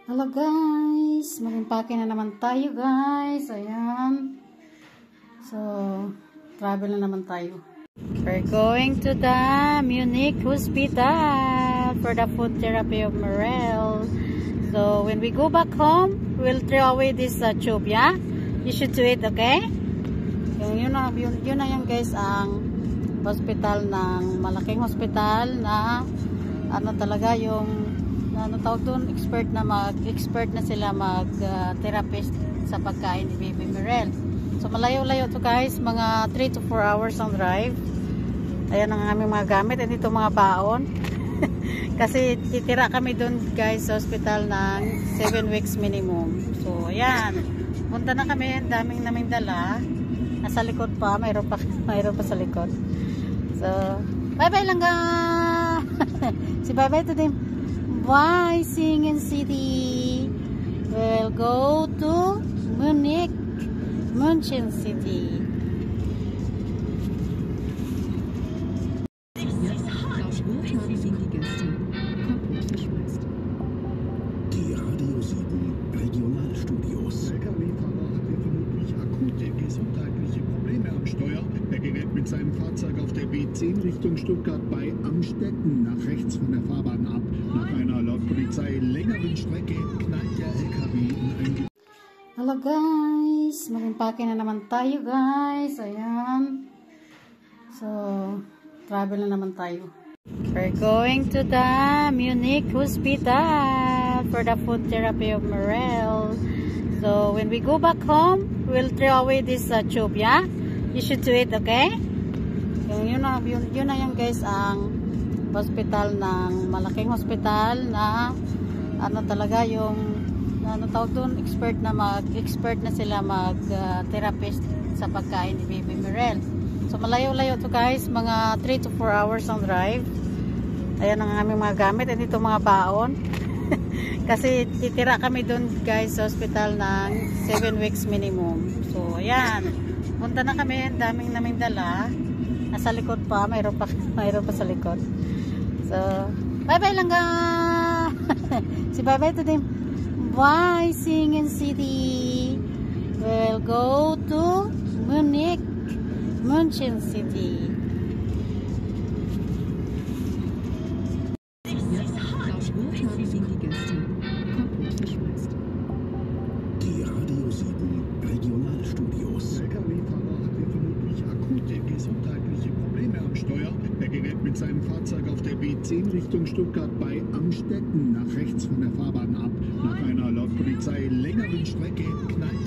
Hello guys, mag-impake na naman tayo guys. Ayan. So, travel na naman tayo. We're going to the Munich Hospital for the food therapy of Morel. So, when we go back home, we'll throw away this tube, yeah? You should do it, okay? Yun na yung guys, ang hospital ng malaking hospital na ano talaga yung ano tawag doon, expert na sila mag-therapist sa pagkain ni Baby Morel. So malayo-layo to guys, mga 3 to 4 hours ang drive. Ayan ang aming mga gamit, at ito mga baon. Kasi titira kami doon guys sa hospital ng 7 weeks minimum. So ayan, punta na kami, daming naming dala. Nasa likod pa, mayroon pa sa likod. So bye-bye lang ga. Si bye-bye to them. Bye, Singen City. We'll go to Munich, München City. Die Radio 7 Regionalstudios. Der LKW-Fahrer hatte vermutlich akute gesundheitliche Probleme am Steuer. Er gerät mit seinem Fahrzeug auf der B10 Richtung Stuttgart bei Amstetten nach rechts von der Fahrbahn ab. Nach einer laut Polizei längeren Strecke knallt der LKW in ein... Hello guys, mag-impake na naman tayo guys. Ayan. So, travel na naman tayo. We're going to the Munich Hospital for the food therapy of Morel. So, when we go back home, we'll throw away this tube, yeah? You should do it, okay? Yun na yung guys, ang hospital ng malaking hospital na ano talaga yung ano tawag doon, expert na sila mag-therapist sa pagkain ni Baby Morel. So malayo-layo to guys, mga 3 to 4 hours ang drive. Ayan ang aming mga gamit, at ito mga baon. Kasi titira kami doon guys sa hospital ng 7 weeks minimum. So ayan, punta na kami, daming naming dala. Nasa likod pa, mayroon pa sa likod. So bye-bye lang ga. Si bye-bye to them. Bye, Singen City. We'll go to Munich, München City. Die Radio 7 Regionalstudios. Der LKW-Fahrer hatte vermutlich akute gesundheitliche Probleme am Steuer. Er gerät mit seinem Fahrzeug auf der B10 Richtung Stuttgart bei Amstetten nach rechts von der Fahrbahn ab. Nach einer laut Polizei längeren Strecke knallt